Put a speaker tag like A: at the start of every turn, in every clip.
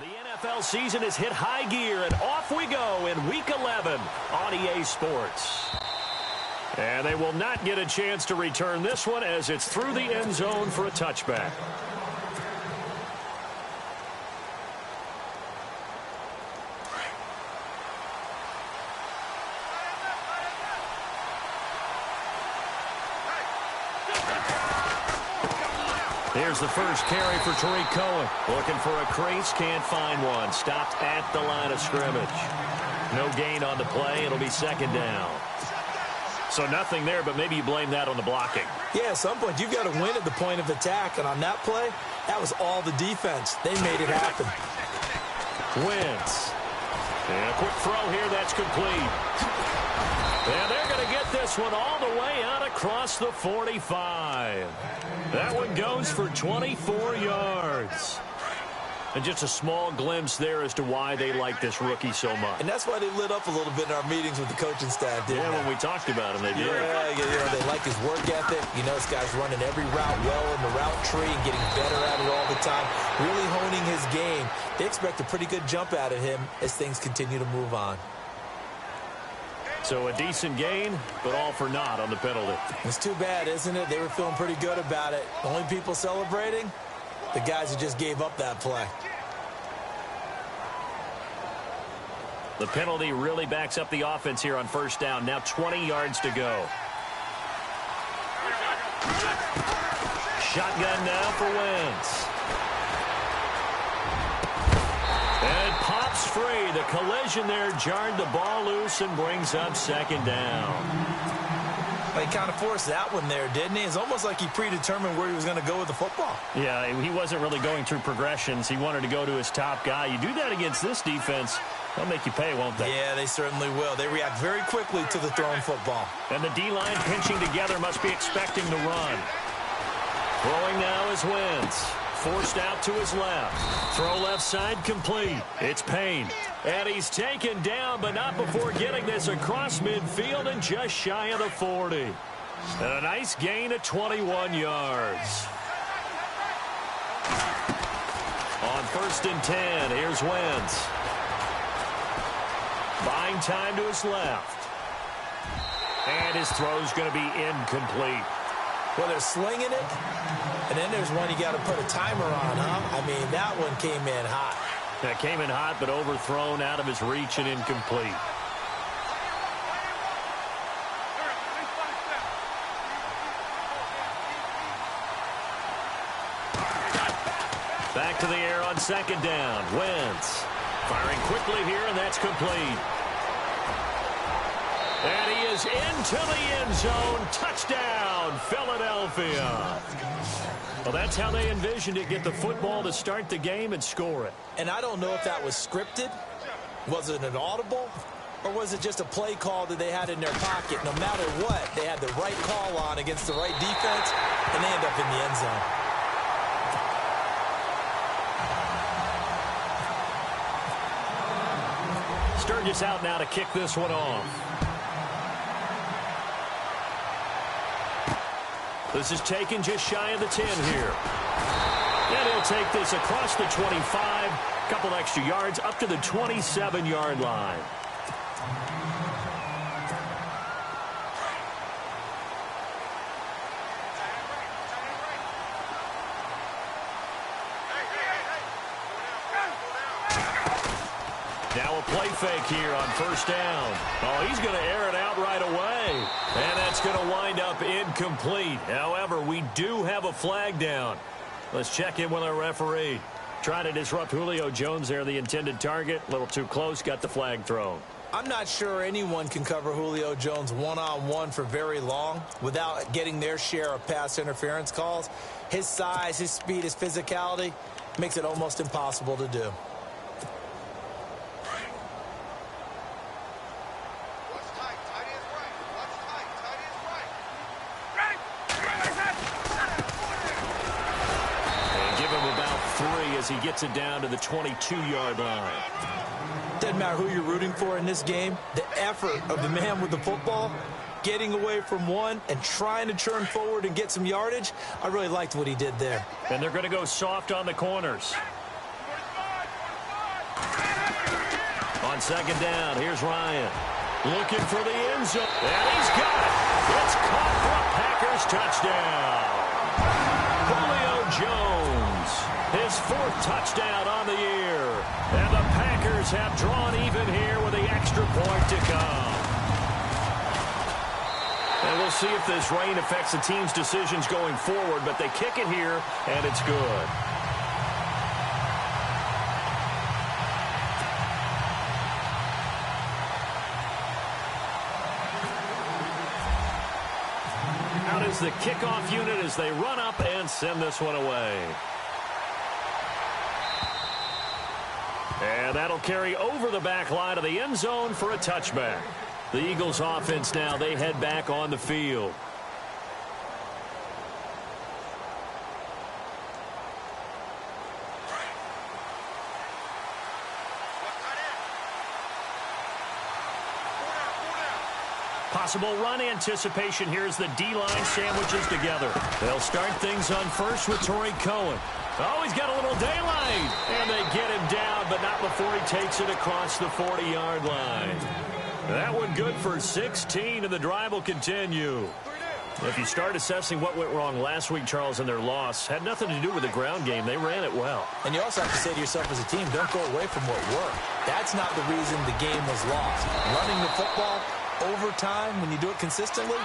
A: The NFL season has hit high gear, and off we go in Week 11 on EA Sports. And they will not get a chance to return this one as it's through the end zone for a touchback. Here's the first carry for Tariq Cohen. Looking for a crease, can't find one. Stopped at the line of scrimmage. No gain on the play. It'll be second down. So nothing there, but maybe you blame that on the blocking.
B: Yeah, at some point, you've got to win at the point of attack. And on that play, that was all the defense. They made it happen.
A: Wentz. And a quick throw here. That's complete. And they're going to get this one all the way out across the 45. That one goes for 24 yards. And just a small glimpse there as to why they like this rookie so much.
B: And that's why they lit up a little bit in our meetings with the coaching staff, didn't they?
A: When we talked about him, they did.
B: Yeah, they like his work ethic. You know, this guy's running every route well in the route tree and getting better at it all the time, really honing his game. They expect a pretty good jump out of him as things continue to move on.
A: So a decent gain, but all for naught on the penalty.
B: It's too bad, isn't it? They were feeling pretty good about it. The only people celebrating, the guys who just gave up that play.
A: The penalty really backs up the offense here on first down. Now 20 yards to go. Shotgun now for Wentz. And it pops free. The collision there jarred the ball loose and brings up second down.
B: He kind of forced that one there, didn't he? It's almost like he predetermined where he was going to go with the football.
A: Yeah, he wasn't really going through progressions. He wanted to go to his top guy. You do that against this defense, they'll make you pay, won't they?
B: Yeah, they certainly will. They react very quickly to the thrown football.
A: And the D-line pinching together must be expecting the run. Throwing now is Wentz. Forced out to his left. Throw left side complete. It's Payne. And he's taken down, but not before getting this across midfield and just shy of the 40. And a nice gain of 21 yards. On 1st and 10, here's Wentz. Buying time to his left. And his throw's going to be incomplete.
B: Well, they're slinging it, and then there's one you got to put a timer on, huh? I mean, that one came in hot.
A: That came in hot, but overthrown out of his reach and incomplete. Back to the air on second down. Wentz firing quickly here, and that's complete. And he is into the end zone. Touchdown, Philadelphia. Well, that's how they envisioned it. Get the football to start the game and score it.
B: And I don't know if that was scripted. Was it an audible? Or was it just a play call that they had in their pocket? No matter what, they had the right call on against the right defense, and they end up in the end zone.
A: Sturgis out now to kick this one off. This is taken just shy of the 10 here. And he'll take this across the 25, a couple extra yards up to the 27-yard line. Now a play fake here on first down. Oh, he's going to air it out right away. And that's going to wind up incomplete. However, we do have a flag down. Let's check in with our referee. Trying to disrupt Julio Jones there, the intended target. A little too close, got the flag thrown.
B: I'm not sure anyone can cover Julio Jones one-on-one for very long without getting their share of pass interference calls. His size, his speed, his physicality makes it almost impossible to do.
A: As he gets it down to the 22-yard line.
B: Doesn't matter who you're rooting for in this game. The effort of the man with the football, getting away from one and trying to turn forward and get some yardage, I really liked what he did there.
A: And they're going to go soft on the corners. On second down, here's Ryan. Looking for the end zone. And he's got it. It's caught for a Packers touchdown. Julio Jones, his 4th touchdown on the year. And the Packers have drawn even here with the extra point to come. And we'll see if this rain affects the team's decisions going forward, but they kick it here, and it's good. Out is the kickoff unit as they run up and send this one away. And that'll carry over the back line of the end zone for a touchback. The Eagles offense now, they head back on the field. Possible run anticipation here as the D-line sandwiches together. They'll start things on first with Torrey Cohen. Oh, he's got a little daylight. And they get him down, but not before he takes it across the 40-yard line. That one good for 16, and the drive will continue. If you start assessing what went wrong last week, Charles, in their loss, had nothing to do with the ground game. They ran it well.
B: And you also have to say to yourself as a team, don't go away from what worked. That's not the reason the game was lost. Running the football over time, when you do it consistently,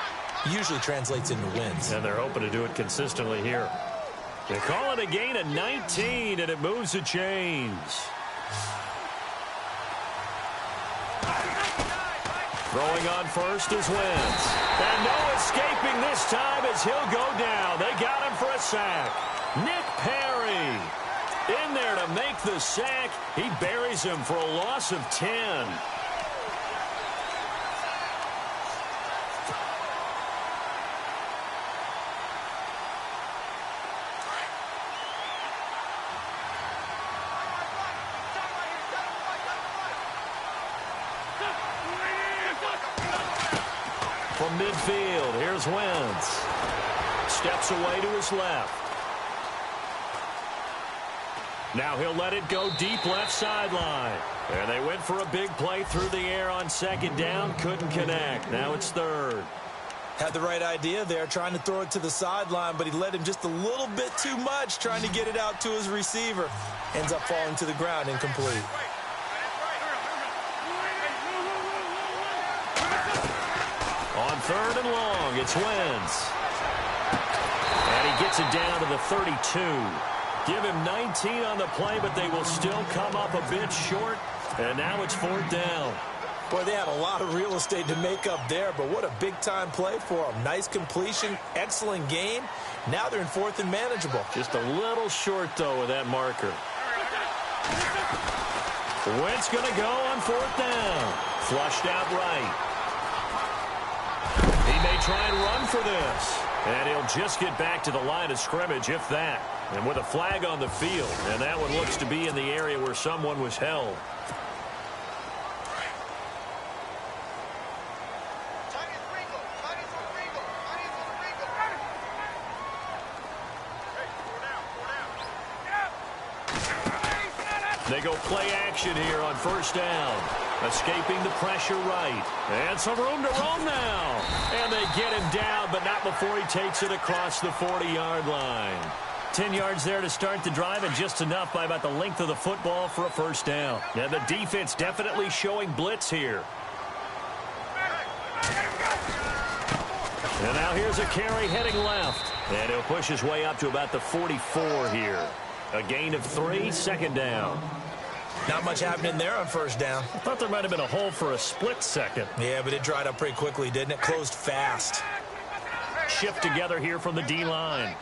B: usually translates into wins.
A: And they're hoping to do it consistently here. They call it a gain of 19, and it moves the chains. Throwing on first is Wentz. And no escaping this time as he'll go down. They got him for a sack. Nick Perry in there to make the sack. He buries him for a loss of 10. From midfield, here's Wentz. Steps away to his left. Now he'll let it go deep left sideline. And they went for a big play through the air on second down. Couldn't connect. Now it's third.
B: Had the right idea there, trying to throw it to the sideline, but he led him just a little bit too much, trying to get it out to his receiver. Ends up falling to the ground, incomplete.
A: On third and long, it's Wentz. And he gets it down to the 32. Give him 19 on the play, but they will still come up a bit short. And now it's 4th down.
B: Boy, they had a lot of real estate to make up there, but what a big-time play for them. Nice completion, excellent game. Now they're in 4th and manageable.
A: Just a little short, though, with that marker. Wentz going to go on 4th down. Flushed out right. He may try and run for this. And he'll just get back to the line of scrimmage, if that. And with a flag on the field. And that one looks to be in the area where someone was held. They go play action here on first down. Escaping the pressure right. And some room to roam now. And they get him down, but not before he takes it across the 40-yard line. 10 yards there to start the drive, and just enough by about the length of the football for a first down. And the defense definitely showing blitz here. And now here's a carry heading left. And he'll push his way up to about the 44 here. A gain of 3, second down.
B: Not much happening there on first down.
A: I thought there might have been a hole for a split second.
B: Yeah, but it dried up pretty quickly, didn't it? Closed fast.
A: Shift together here from the D-line.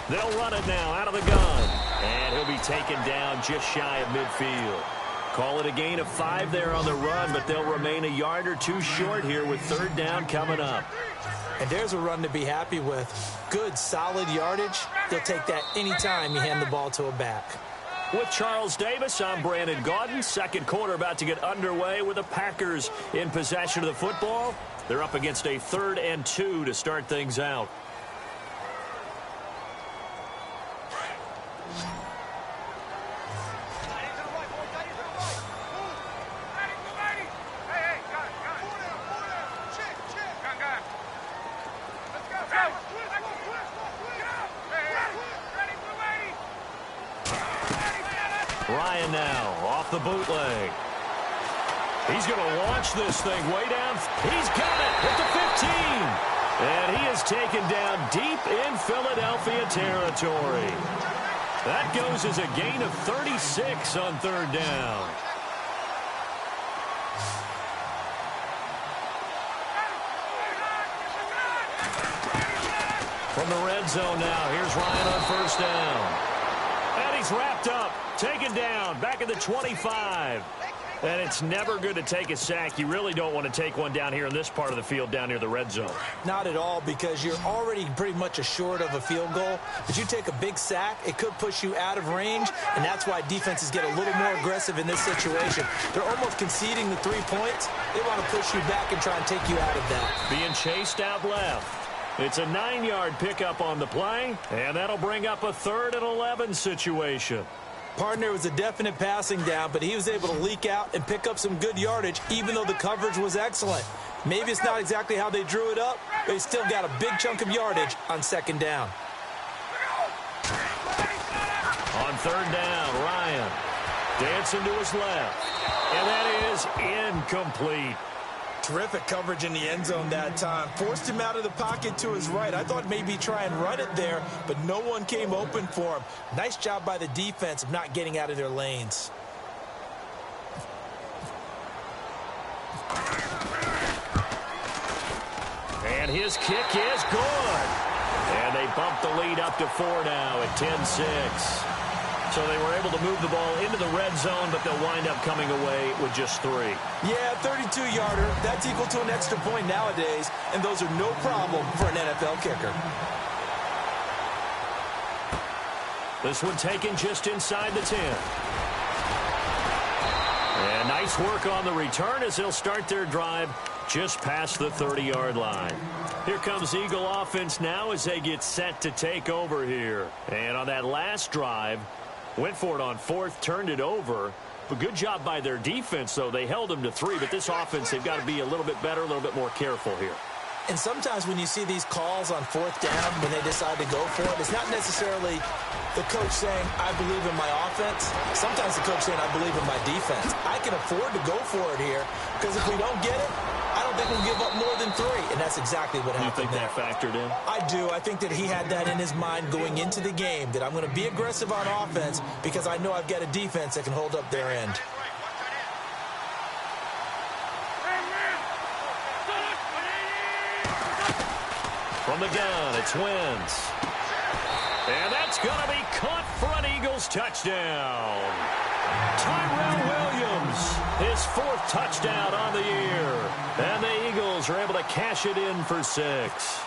A: They'll run it now out of the gun. And he'll be taken down just shy of midfield. Call it a gain of 5 there on the run, but they'll remain a yard or two short here with third down coming up.
B: And there's a run to be happy with. Good, solid yardage. They'll take that anytime you hand the ball to a back.
A: With Charles Davis, I'm Brandon Gaudin. Second quarter about to get underway with the Packers in possession of the football. They're up against a 3rd and 2 to start things out. Ryan now off the bootleg. He's going to launch this thing way down. He's got it at the 15. And he is taken down deep in Philadelphia territory. That goes as a gain of 36 on third down. From the red zone now, here's Ryan on first down. And he's wrapped up, taken down, back at the 25. And it's never good to take a sack. You really don't want to take one down here in this part of the field down near the red zone.
B: Not at all, because you're already pretty much assured of a field goal. If you take a big sack, it could push you out of range, and that's why defenses get a little more aggressive in this situation. They're almost conceding the 3 points. They want to push you back and try and take you out of that.
A: Being chased out left. It's a 9-yard pickup on the play, and that'll bring up a 3rd and 11 situation.
B: Partner was a definite passing down, but he was able to leak out and pick up some good yardage, even though the coverage was excellent. Maybe it's not exactly how they drew it up, but he still got a big chunk of yardage on second down.
A: On third down, Ryan dancing to his left, and that is incomplete.
B: Terrific coverage in the end zone that time. Forced him out of the pocket to his right. I thought maybe try and run it there, but no one came open for him. Nice job by the defense of not getting out of their lanes.
A: And his kick is good. And they bump the lead up to 4 now at 10-6. So they were able to move the ball into the red zone, but they'll wind up coming away with just 3.
B: Yeah, 32-yarder. That's equal to an extra point nowadays, and those are no problem for an NFL kicker.
A: This one taken just inside the 10. And nice work on the return as they'll start their drive just past the 30-yard line. Here comes Eagle offense now as they get set to take over here. And on that last drive, went for it on 4th, turned it over. But good job by their defense, though. They held them to 3, but this offense, they've got to be a little bit better, a little bit more careful here.
B: And sometimes when you see these calls on 4th down, when they decide to go for it, it's not necessarily the coach saying, I believe in my offense. Sometimes the coach saying, I believe in my defense. I can afford to go for it here, because if we don't get it, I don't think we'll give up more than 3, and that's exactly what happened.
A: You think that factored in?
B: I do. I think that he had that in his mind going into the game, that I'm going to be aggressive on offense because I know I've got a defense that can hold up their end.
A: From the gun, it's Wentz. And that's going to be caught for an Eagles touchdown. Tyrell Williams, his 4th touchdown on the year. And the Eagles are able to cash it in for 6.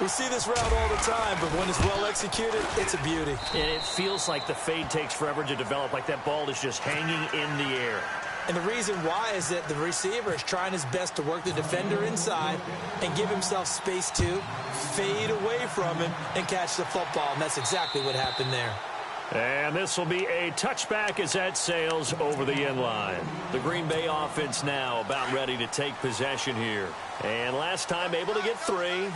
B: We see this route all the time, but when it's well executed, it's a beauty.
A: And it feels like the fade takes forever to develop, like that ball is just hanging in the air.
B: And the reason why is that the receiver is trying his best to work the defender inside and give himself space to fade away from him and catch the football. And that's exactly what happened there.
A: And this will be a touchback as that sails over the end line. The Green Bay offense now about ready to take possession here. And last time able to get 3.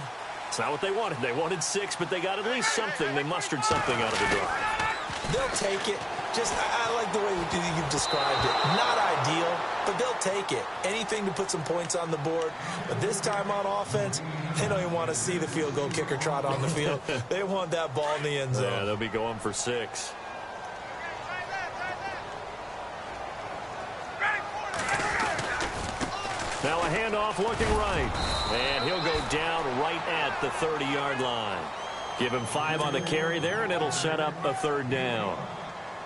A: It's not what they wanted. They wanted 6, but they got at least something. They mustered something out of the drive.
B: They'll take it. I like the way you've described it. Not ideal, but they'll take it. Anything to put some points on the board. But this time on offense, they don't even want to see the field goal kicker trot on the field. They want that ball in the end zone.
A: Yeah, they'll be going for 6. Now a handoff looking right. And he'll go down right at the 30-yard line. Give him 5 on the carry there, and it'll set up a 3rd down.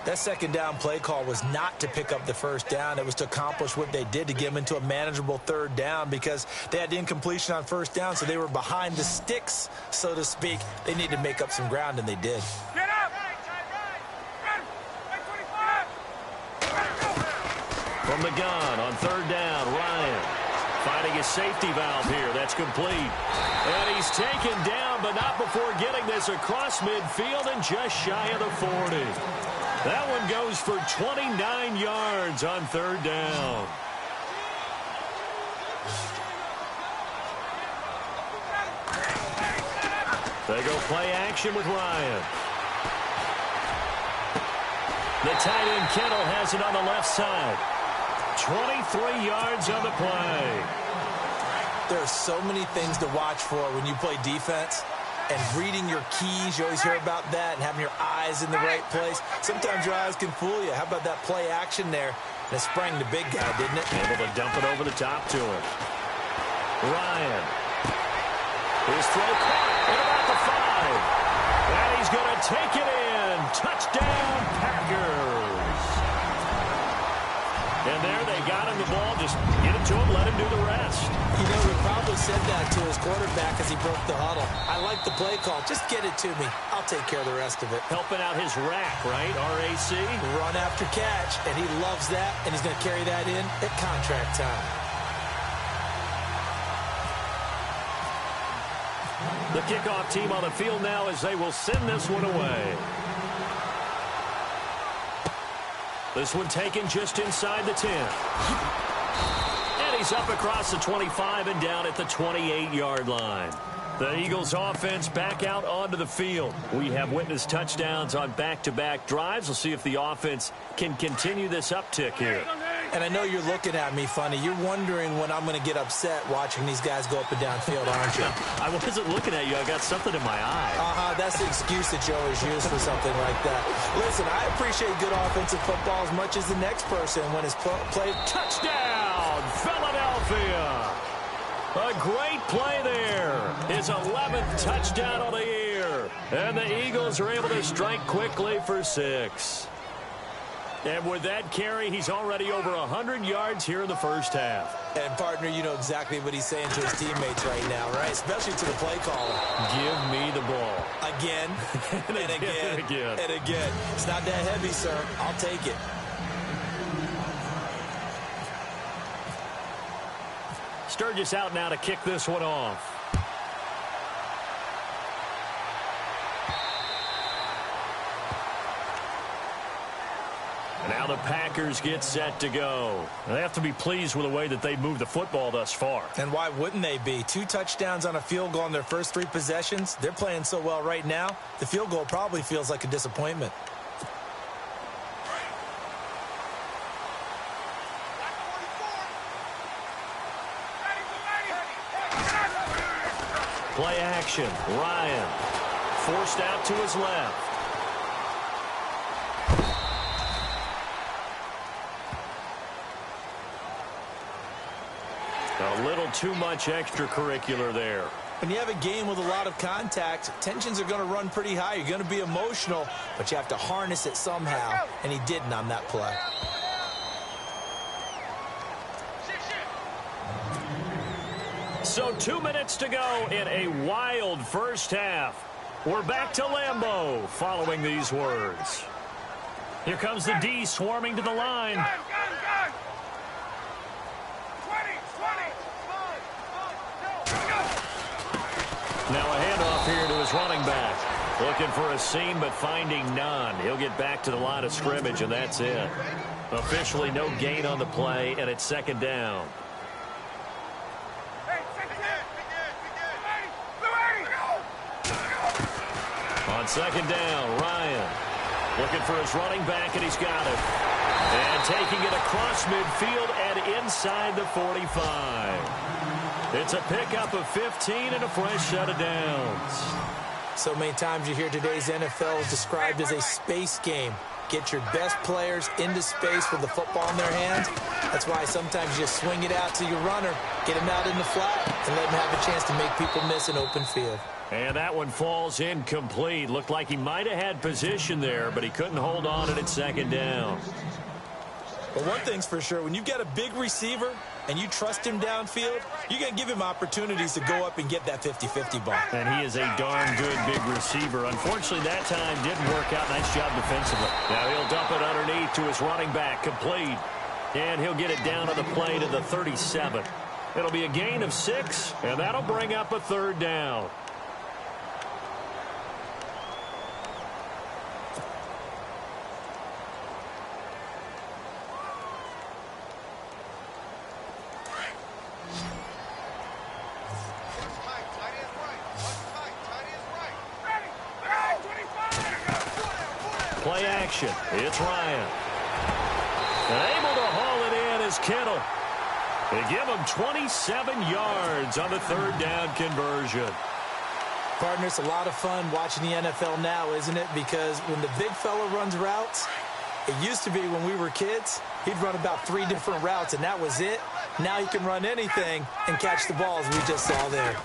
B: That second down play call was not to pick up the first down. It was to accomplish what they did to get them into a manageable 3rd down because they had the incompletion on first down, so they were behind the sticks, so to speak. They needed to make up some ground, and they did.
C: Get up!
A: From the gun on 3rd down, Ryan finding his safety valve here. That's complete. And he's taken down, but not before getting this across midfield and just shy of the 40. That one goes for 29 yards on 3rd down. They go play action with Ryan. The tight end Kittle has it on the left side. 23 yards on the play.
B: There are so many things to watch for when you play defense. And reading your keys, you always hear about that, and having your eyes in the right place. Sometimes your eyes can fool you. How about that play action there? And it sprang the big guy, didn't it?
A: Able to dump it over the top to him. Ryan. His throw caught at about the 5. And he's going to take it in. Touchdown, Packers. And there they got him the ball. Just get it to him, let him do the rest.
B: You know, he probably said that to his quarterback as he broke the huddle. I like the play call. Just get it to me. I'll take care of the rest of it.
A: Helping out his rack, right? RAC.
B: Run after catch, and he loves that, and he's going to carry that in at contract time.
A: The kickoff team on the field now as they will send this one away. This one taken just inside the 10. And he's up across the 25 and down at the 28-yard line. The Eagles offense back out onto the field. We have witnessed touchdowns on back-to-back drives. We'll see if the offense can continue this uptick here.
B: And I know you're looking at me funny. You're wondering when I'm going to get upset watching these guys go up and down field, aren't you?
A: I wasn't looking at you. I got something in my eye.
B: That's the excuse that you always use for something like that. Listen, I appreciate good offensive football as much as the next person when it's played.
A: Touchdown, Philadelphia! A great play there. His 11th touchdown of the year. And the Eagles are able to strike quickly for 6. And with that carry, he's already over 100 yards here in the first half.
B: And, partner, you know exactly what he's saying to his teammates right now, right? Especially to the play caller.
A: Give me the ball.
B: Again, and again, and again. It's not that heavy, sir. I'll take it.
A: Sturgis out now to kick this one off. Now the Packers get set to go. They have to be pleased with the way that they moved the football thus far.
B: And why wouldn't they be? 2 touchdowns on a field goal in their first 3 possessions. They're playing so well right now, the field goal probably feels like a disappointment.
A: Play action. Ryan forced out to his left. A little too much extracurricular there.
B: When you have a game with a lot of contact, tensions are going to run pretty high. You're going to be emotional, but you have to harness it somehow, and he didn't on that play.
A: So 2 minutes to go in a wild first half. We're back to Lambeau following these words. Here comes the D swarming to the line. Now a handoff here to his running back. Looking for a seam, but finding none. He'll get back to the line of scrimmage, and that's it. Officially no gain on the play, and it's second down. On second down, Ryan looking for his running back, and he's got it. And taking it across midfield and inside the 45. It's a pickup of 15 and a fresh set of downs.
B: So many times you hear today's NFL is described as a space game. Get your best players into space with the football in their hands. That's why sometimes you just swing it out to your runner, get him out in the flat, and let him have a chance to make people miss an open field.
A: And that one falls incomplete. Looked like he might have had position there, but he couldn't hold on to it at second down.
B: But one thing's for sure, when you've got a big receiver and you trust him downfield, you're going to give him opportunities to go up and get that 50-50 ball.
A: And he is a darn good big receiver. Unfortunately, that time didn't work out. Nice job defensively. Now he'll dump it underneath to his running back, complete. And he'll get it down on the play to the 37. It'll be a gain of 6, and that'll bring up a third down. Play play action. It's Ryan. And able to haul it in is Kittle. They give him 27 yards on the third down conversion.
B: Partner, it's a lot of fun watching the NFL now, isn't it? Because when the big fella runs routes, it used to be when we were kids, he'd run about 3 different routes, and that was it. Now he can run anything and catch the balls we just saw there.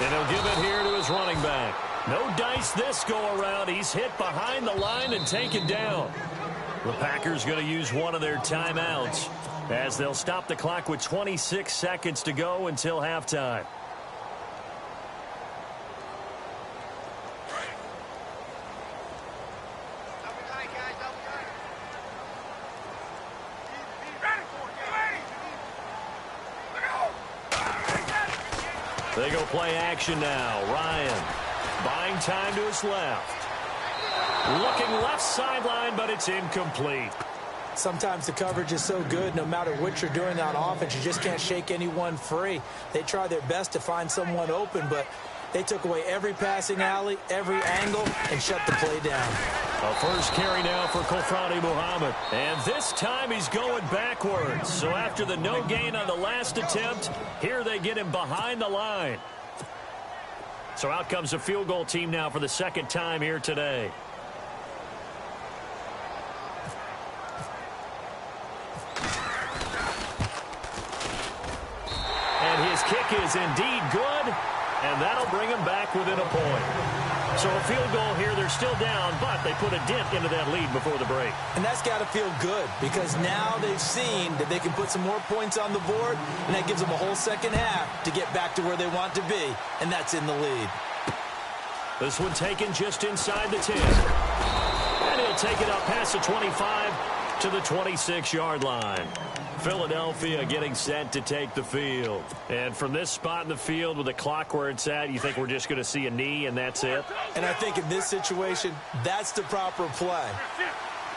A: And he'll give it here to his running back. No dice this go-around. He's hit behind the line and taken down. The Packers going to use one of their timeouts as they'll stop the clock with 26 seconds to go until halftime. They go play action now. Ryan buying time to his left. Looking left sideline, but it's incomplete.
B: Sometimes the coverage is so good, no matter what you're doing on offense, you just can't shake anyone free. They try their best to find someone open, but they took away every passing alley, every angle, and shut the play down.
A: A first carry now for Kofrani Muhammad. And this time he's going backwards. So after the no gain on the last attempt, here they get him behind the line. So out comes the field goal team now for the second time here today. And his kick is indeed good, and that'll bring him back within a point. So a field goal here, they're still down, but they put a dent into that lead before the break.
B: And that's got to feel good because now they've seen that they can put some more points on the board, and that gives them a whole second half to get back to where they want to be, and that's in the lead.
A: This one taken just inside the 10. And he'll take it up past the 25 to the 26-yard line. Philadelphia getting set to take the field. And from this spot in the field with the clock where it's at, you think we're just going to see a knee and that's it?
B: And I think in this situation, that's the proper play.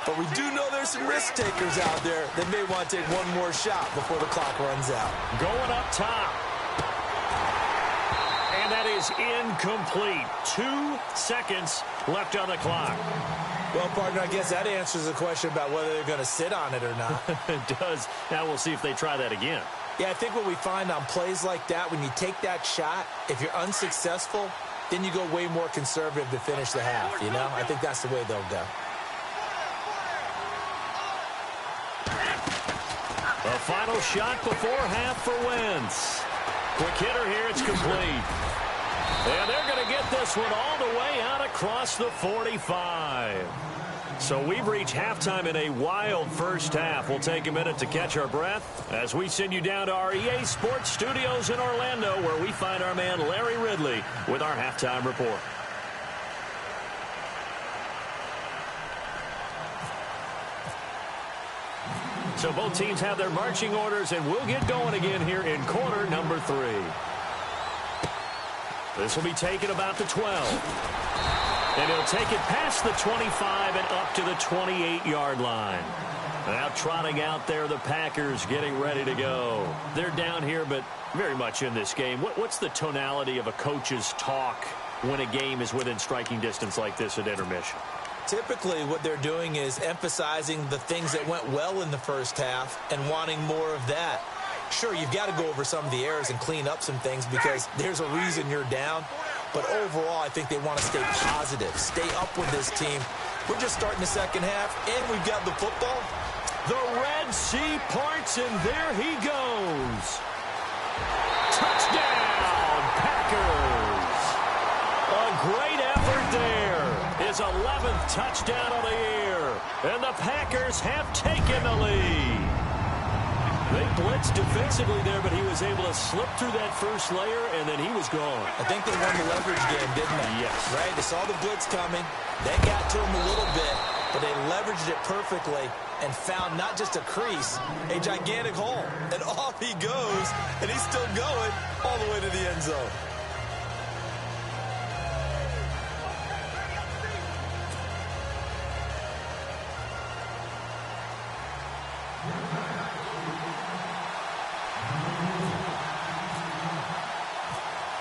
B: But we do know there's some risk takers out there that may want to take one more shot before the clock runs out.
A: Going up top. And that is incomplete. 2 seconds left on the clock.
B: Well, partner, I guess that answers the question about whether they're going to sit on it or not.
A: It does. Now we'll see if they try that again.
B: Yeah, I think what we find on plays like that, when you take that shot, if you're unsuccessful, then you go way more conservative to finish the half, you know? I think that's the way they'll go.
A: A final shot before half for Wentz. Quick hitter here, it's complete. And they're going to get this one all the way out across the 45. So we've reached halftime in a wild first half. We'll take a minute to catch our breath as we send you down to our EA Sports Studios in Orlando, where we find our man Larry Ridley with our halftime report. So both teams have their marching orders, and we'll get going again here in quarter number 3. This will be taken about the 12. And he'll take it past the 25 and up to the 28-yard line. Now trotting out there, the Packers getting ready to go. They're down here, but very much in this game. What's the tonality of a coach's talk when a game is within striking distance like this at intermission?
B: Typically, what they're doing is emphasizing the things that went well in the first half and wanting more of that. Sure, you've got to go over some of the errors and clean up some things because there's a reason you're down. But overall, I think they want to stay positive, stay up with this team. We're just starting the second half, and we've got the football.
A: The Red Sea parts, and there he goes. Touchdown, Packers. A great effort there. His 11th touchdown of the year. And the Packers have taken the lead. They blitzed defensively there, but he was able to slip through that first layer, and then he was gone.
B: I think they won the leverage game, didn't they?
A: Yes.
B: Right? They saw the blitz coming. They got to him a little bit, but they leveraged it perfectly and found not just a crease, a gigantic hole. And off he goes, and he's still going all the way to the end zone.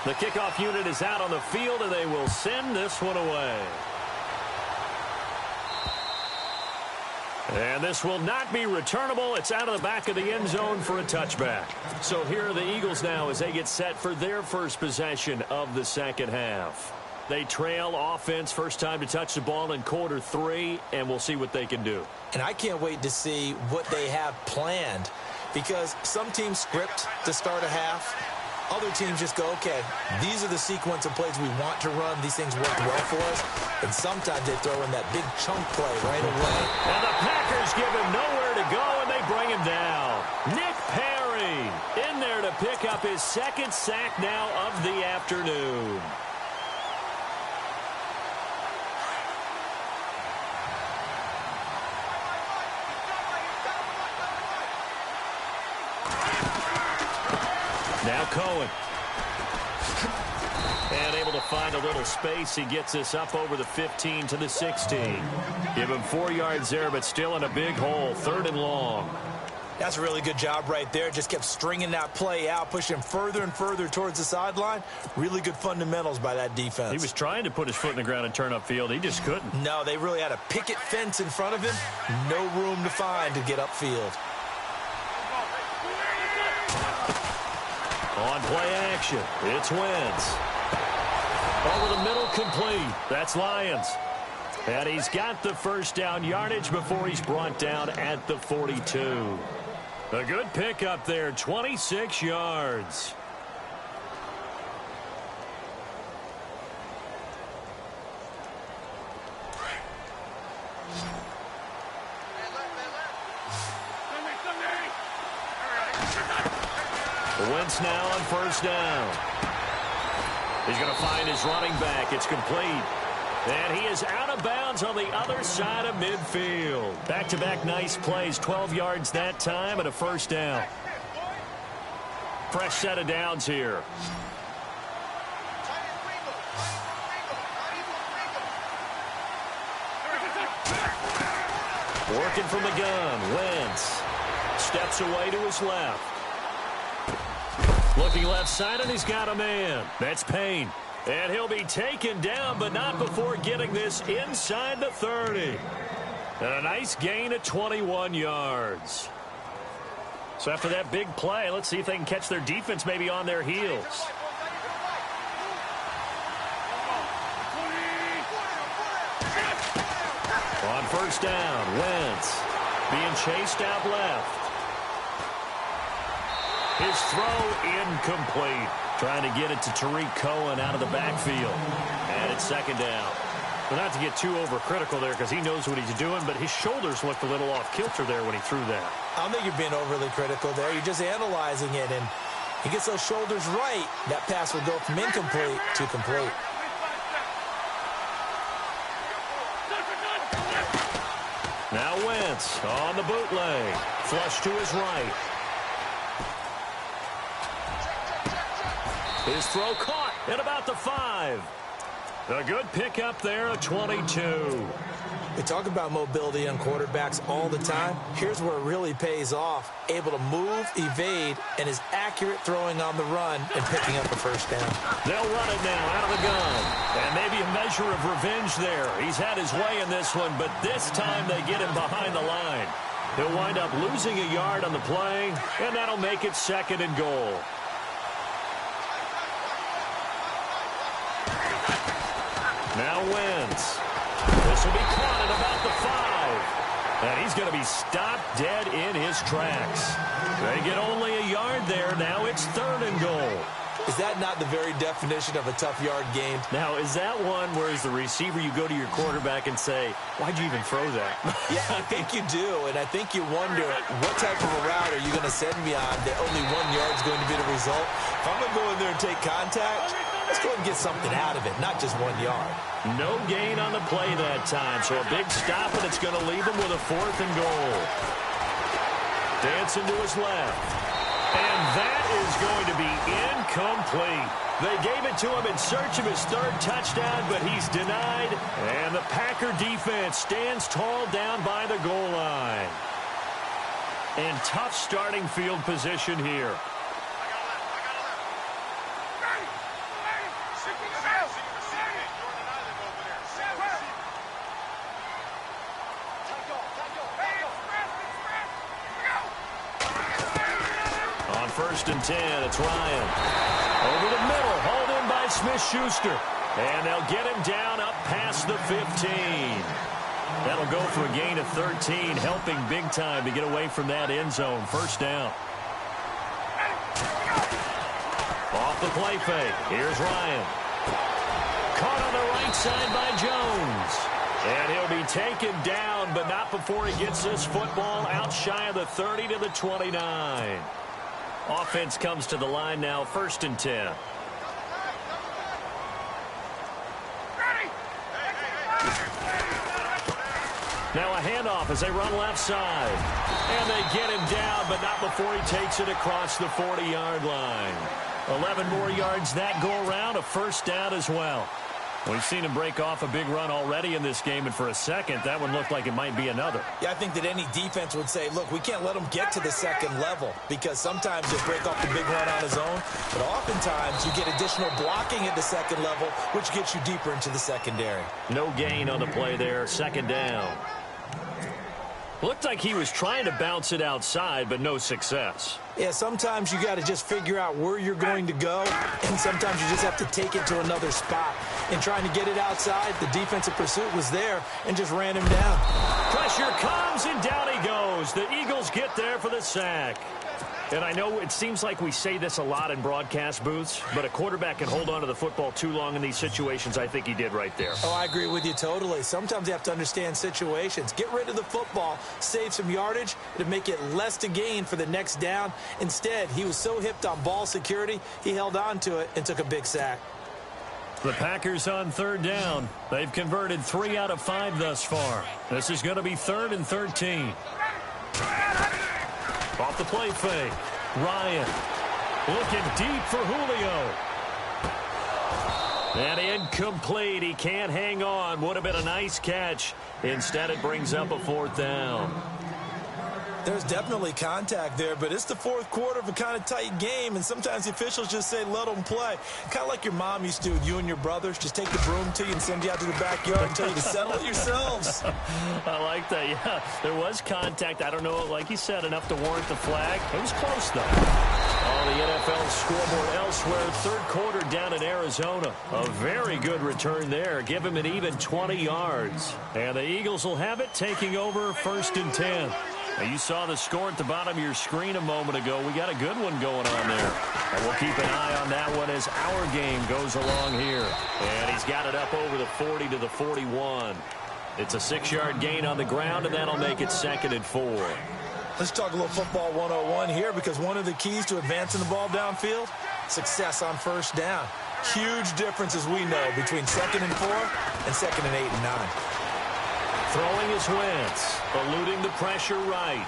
A: The kickoff unit is out on the field, and they will send this one away. And this will not be returnable. It's out of the back of the end zone for a touchback. So here are the Eagles now as they get set for their first possession of the second half. They trail offense, first time to touch the ball in quarter 3, and we'll see what they can do.
B: And I can't wait to see what they have planned, because some teams script to start a half. Other teams just go, okay, these are the sequence of plays we want to run. These things work well for us. And sometimes they throw in that big chunk play right away.
A: And the Packers give him nowhere to go, and they bring him down. Nick Perry in there to pick up his second sack now of the afternoon. Now Cohen. And able to find a little space. He gets this up over the 15 to the 16. Give him 4 yards there, but still in a big hole. 3rd and long.
B: That's a really good job right there. Just kept stringing that play out, pushing him further and further towards the sideline. Really good fundamentals by that defense.
A: He was trying to put his foot in the ground and turn upfield. He just couldn't.
B: No, they really had a picket fence in front of him. No room to find to get upfield.
A: On play action, it's Wentz. Over the middle, complete. That's Lions. And he's got the first down yardage before he's brought down at the 42. A good pickup there, 26 yards. Wentz now on first down. He's going to find his running back. It's complete. And he is out of bounds on the other side of midfield. Back-to-back nice plays. 12 yards that time and a first down. Fresh set of downs here. Working from the gun. Wentz steps away to his left. Looking left side, and he's got a man. That's Payne. And he'll be taken down, but not before getting this inside the 30. And a nice gain of 21 yards. So after that big play, let's see if they can catch their defense maybe on their heels. On first down, Wentz being chased out left. His throw incomplete. Trying to get it to Tariq Cohen out of the backfield. And it's second down. Well, not to get too overcritical there because he knows what he's doing, but his shoulders looked a little off kilter there when he threw that.
B: I don't think you're being overly critical there. You're just analyzing it, and he gets those shoulders right. That pass will go from incomplete to complete.
A: Now Wentz on the bootleg. Flush to his right. His throw caught at about the 5. A good pickup there, a 22.
B: We talk about mobility on quarterbacks all the time. Here's where it really pays off. Able to move, evade, and is accurate throwing on the run and picking up a first down.
A: They'll run it now out of the gun. And maybe a measure of revenge there. He's had his way in this one, but this time they get him behind the line. He'll wind up losing a yard on the play, and that'll make it 2nd and goal. Now Wentz. This will be caught at about the 5. And he's going to be stopped dead in his tracks. They get only a yard there. Now it's 3rd and goal.
B: Is that not the very definition of a tough yard gain?
A: Now, is that one where as the receiver you go to your quarterback and say, why'd you even throw that?
B: Yeah, I think you do. And I think you wonder, what type of a route are you going to send me on that only 1 yard is going to be the result? If I'm going to go in there and take contact, let's go and get something out of it, not just 1 yard.
A: No gain on the play that time, so a big stop, and it's going to leave him with a 4th and goal. Dancing to his left. And that is going to be incomplete. They gave it to him in search of his 3rd touchdown, but he's denied. And the Packer defense stands tall down by the goal line. And tough starting field position here. first and 10. It's Ryan. Over the middle, hauled in by Smith-Schuster. And they'll get him down up past the 15. That'll go for a gain of 13, helping big time to get away from that end zone. First down. Off the play fake. Here's Ryan. Caught on the right side by Jones. And he'll be taken down, but not before he gets this football out shy of the 30 to the 29. Offense comes to the line now, first and 10. Now a handoff as they run left side. And they get him down, but not before he takes it across the 40-yard line. 11 more yards that go around, a first down as well. We've seen him break off a big run already in this game, and for a second, that one looked like it might be another. Yeah, I think that any defense would say, look, we can't let him get to the second level, because sometimes he'll break off the big run on his own, but oftentimes you get additional blocking at the second level, which gets you deeper into the secondary. No gain on the play there, second down. Looked like he was trying to bounce it outside, but no success. Yeah, sometimes you got to just figure out where you're going to go, and sometimes you just have to take it to another spot. And trying to get it outside, the defensive pursuit was there and just ran him down. Pressure comes, and down he goes. The Eagles get there for the sack. And I know it seems like we say this a lot in broadcast booths, but a quarterback can hold on to the football too long in these situations. I think he did right there. Oh, I agree with you totally. Sometimes you have to understand situations. Get rid of the football, save some yardage to make it less to gain for the next down. Instead, he was so hipped on ball security, he held on to it and took a big sack. The Packers on third down. They've converted 3 out of 5 thus far. This is going to be 3rd and 13. Off the play fake. Ryan looking deep for Julio. And incomplete. He can't hang on. Would have been a nice catch. Instead, it brings up a 4th down. There's definitely contact there, but it's the 4th quarter of a kind of tight game, and sometimes the officials just say, let them play. Kind of like your mom used to with you and your brothers. Just take the broom to you and send you out to the backyard and tell you to settle it yourselves. I like that, yeah. There was contact. I don't know, like you said, enough to warrant the flag. It was close, though. On the NFL scoreboard elsewhere, 3rd quarter down in Arizona. A very good return there. Give him an even 20 yards. And the Eagles will have it, taking over 1st and 10. Now, you saw the score at the bottom of your screen a moment ago. We got a good one going on there. And we'll keep an eye on that one as our game goes along here. And he's got it up over the 40 to the 41. It's a 6-yard gain on the ground, and that'll make it 2nd and 4. Let's talk a little football 101 here, because one of the keys to advancing the ball downfield, success on first down. Huge difference, as we know, between 2nd and 4 and 2nd and 8 and 9. Throwing is Wentz, eluding the pressure right.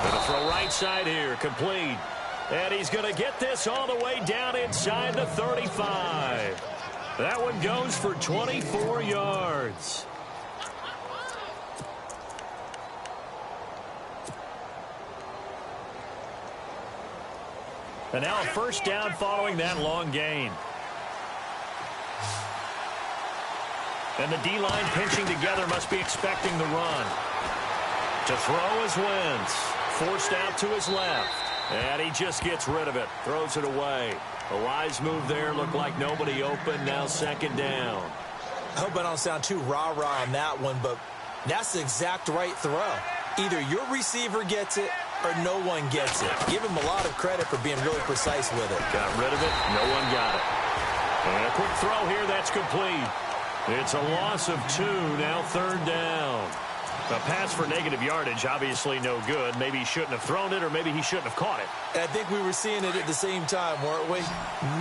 A: Gonna throw right side here, complete. And he's gonna get this all the way down inside the 35. That one goes for 24 yards. And now a first down following that long gain. And the D-line pinching together, must be expecting the run. To throw is Wentz. Forced out to his left. And he just gets rid of it. Throws it away. A wise move there. Looked like nobody open. Now 2nd down. I hope I don't sound too rah-rah on that one, but that's the exact right throw. Either your receiver gets it or no one gets it. Give him a lot of credit for being really precise with it. Got rid of it. No one got it. And a quick throw here. That's complete. It's a loss of 2, now 3rd down. A pass for negative yardage, obviously no good. Maybe he shouldn't have thrown it, or maybe he shouldn't have caught it. And I think we were seeing it at the same time, weren't we?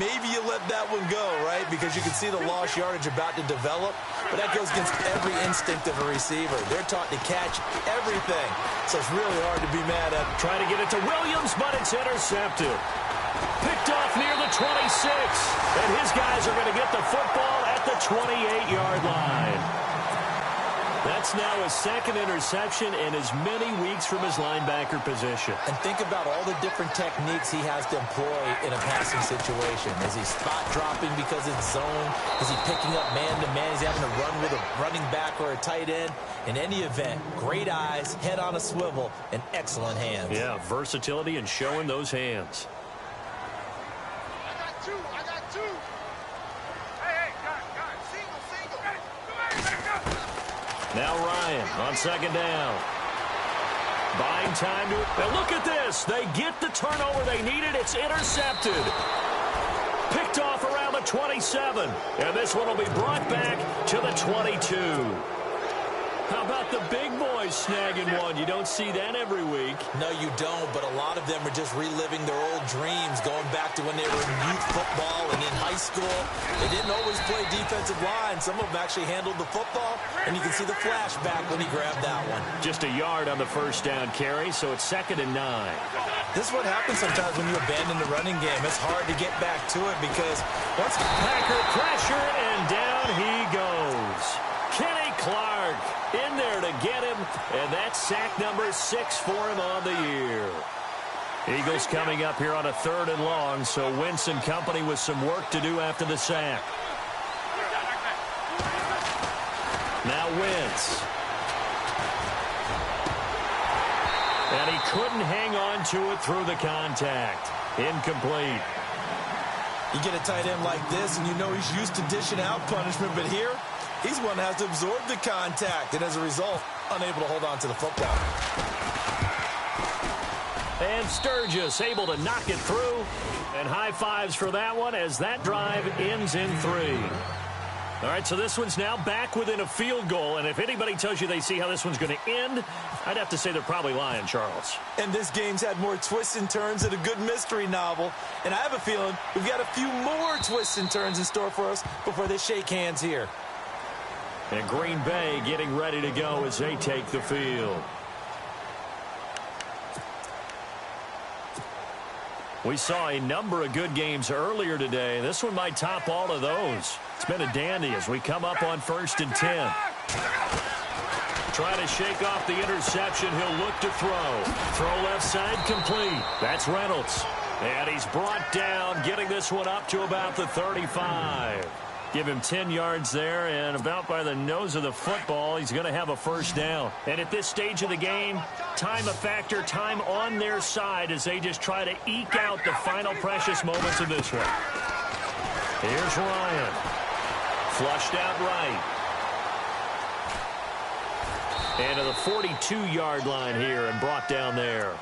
A: Maybe you let that one go, right? Because you can see the lost yardage about to develop. But that goes against every instinct of a receiver. They're taught to catch everything. So it's really hard to be mad at. Trying to get it to Williams, but it's intercepted. Picked off near the 26. And his guys are going to get the football at the 28-yard line. That's now his second interception in as many weeks from his linebacker position.
B: And think about all the different techniques he has to employ in a passing situation. Is he spot dropping because it's zone? Is he picking up man-to-man? Is he having to run with a running back or a tight end? In any event, great eyes, head on a swivel, and excellent hands.
A: Yeah, versatility and showing those hands.
C: I got two. Hey, guys, single.
A: Now Ryan on second down. Buying time to it. Now look at this. They get the turnover they needed. It's intercepted. Picked off around the 27. And this one will be brought back to the 22. How about the big boys snagging one? You don't see that every week.
B: No, you don't, but a lot of them are just reliving their old dreams, going back to when they were in youth football and in high school. They didn't always play defensive line. Some of them actually handled the football, and you can see the flashback when he grabbed that one.
A: Just a yard on the first down carry, so it's 2nd and 9.
B: This is what happens sometimes when you abandon the running game. It's hard to get back to it because once
A: Packer pressure, and down he goes. Kenny Clark in there to get him, and that's sack number 6 for him on the year. Eagles coming up here on a 3rd and long, so Wentz and company with some work to do after the sack. Now Wentz. And he couldn't hang on to it through the contact. Incomplete.
B: You get a tight end like this, and you know he's used to dishing out punishment, but here, he's one that has to absorb the contact, and as a result, unable to hold on to the football.
A: And Sturgis able to knock it through. And high fives for that one as that drive ends in 3. All right, so this one's now back within a field goal. And if anybody tells you they see how this one's going to end, I'd have to say they're probably lying, Charles.
B: And this game's had more twists and turns than a good mystery novel. And I have a feeling we've got a few more twists and turns in store for us before they shake hands here.
A: And Green Bay getting ready to go as they take the field. We saw a number of good games earlier today. This one might top all of those. It's been a dandy as we come up on 1st and 10. Trying to shake off the interception. He'll look to throw. Throw left side complete. That's Reynolds. And he's brought down, getting this one up to about the 35. Give him 10 yards there, and about by the nose of the football, he's going to have a first down. And at this stage of the game, time a factor, time on their side as they just try to eke out the final precious moments of this one. Here's Ryan. Flushed out right. And to the 42-yard line here and brought down there.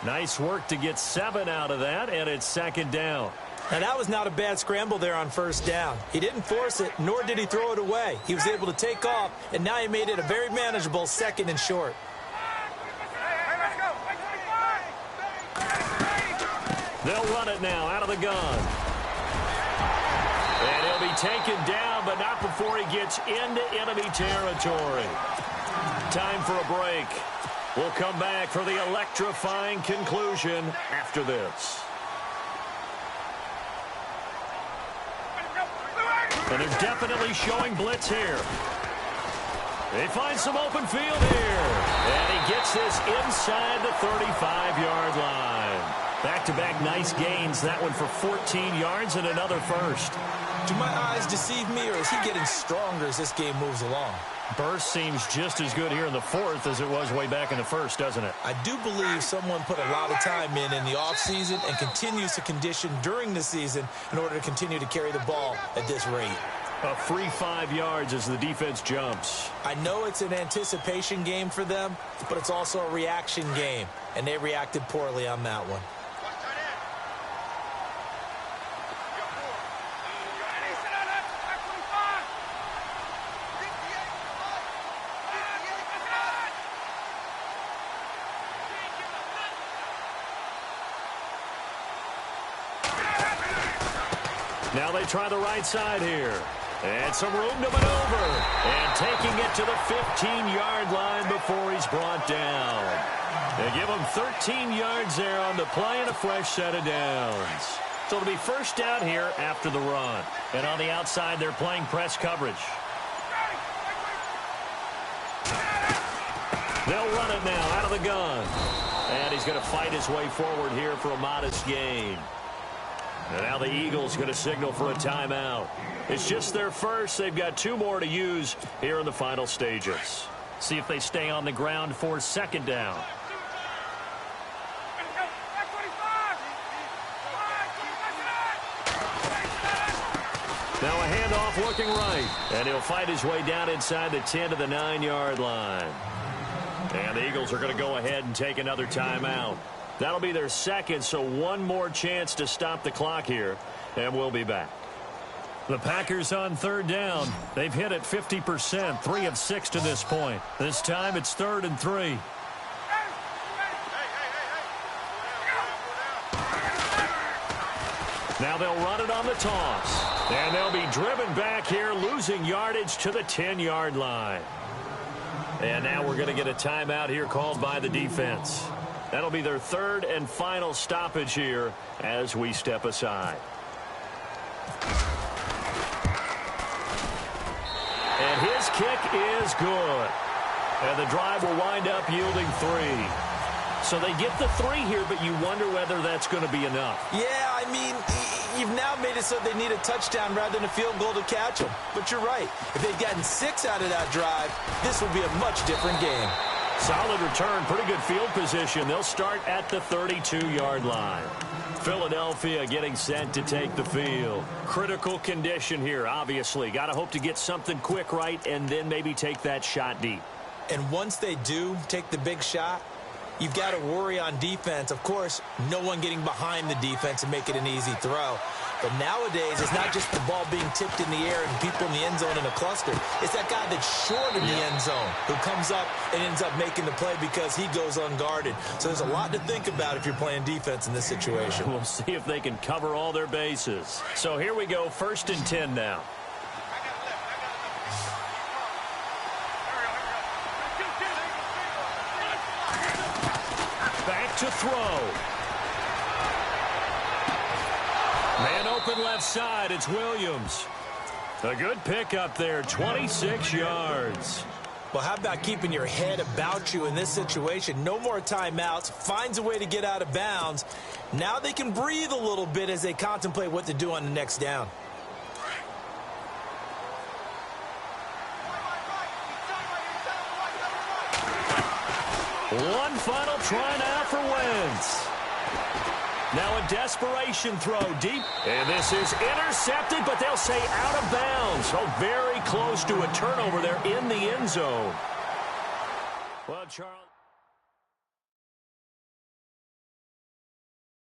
A: Nice work to get 7 out of that, and it's 2nd down.
B: Now, that was not a bad scramble there on first down. He didn't force it, nor did he throw it away. He was able to take off, and now he made it a very manageable 2nd and short.
A: They'll run it now out of the gun. And he'll be taken down, but not before he gets into enemy territory. Time for a break. We'll come back for the electrifying conclusion after this. And they're definitely showing blitz here. They find some open field here. And he gets this inside the 35-yard line. Back-to-back nice gains. That one for 14 yards and another first.
B: Do my eyes deceive me, or is he getting stronger as this game moves along?
A: Burst seems just as good here in the 4th as it was way back in the 1st, doesn't it?
B: I do believe someone put a lot of time in the offseason and continues to condition during the season in order to continue to carry the ball at this rate.
A: A free 5 yards as the defense jumps.
B: I know it's an anticipation game for them, but it's also a reaction game, and they reacted poorly on that one.
A: Now they try the right side here. And some room to maneuver. And taking it to the 15-yard line before he's brought down. They give him 13 yards there on the play and a fresh set of downs. So it'll be first down here after the run. And on the outside, they're playing press coverage. They'll run it now out of the gun. And he's going to fight his way forward here for a modest gain. And now the Eagles going to signal for a timeout. It's just their first. They've got 2 more to use here in the final stages. See if they stay on the ground for second down. Now a handoff looking right. And he'll fight his way down inside the 10 to the 9-yard line. And the Eagles are going to go ahead and take another timeout. That'll be their second, so one more chance to stop the clock here. And we'll be back. The Packers on third down. They've hit it 50%, 3 of 6 to this point. This time it's 3rd and 3. Now they'll run it on the toss. And they'll be driven back here, losing yardage to the 10-yard line. And now we're going to get a timeout here called by the defense. That'll be their 3rd and final stoppage here as we step aside. And his kick is good. And the drive will wind up yielding 3. So they get the 3 here, but you wonder whether that's going to be enough.
B: Yeah, I mean, you've now made it so they need a touchdown rather than a field goal to catch them. But you're right. If they'd gotten 6 out of that drive, this would be a much different game.
A: Solid return, pretty good field position. They'll start at the 32-yard line. Philadelphia getting set to take the field. Critical condition here, obviously. Got to hope to get something quick right and then maybe take that shot deep.
B: And once they do take the big shot, you've got to worry on defense. Of course, no one getting behind the defense and make it an easy throw. But nowadays, it's not just the ball being tipped in the air and people in the end zone in a cluster. It's that guy that's short in the end zone who comes up and ends up making the play because he goes unguarded. So there's a lot to think about if you're playing defense in this situation.
A: We'll see if they can cover all their bases. So here we go, 1st and 10 now. Back to throw. Man open left side, it's Williams. A good pickup there, 26 yards.
B: Well, how about keeping your head about you in this situation? No more timeouts, finds a way to get out of bounds. Now they can breathe a little bit as they contemplate what to do on the next down.
A: One final try now for Wentz. Now a desperation throw deep. And this is intercepted, but they'll say out of bounds. So very close to a turnover there in the end zone. Well, Charles.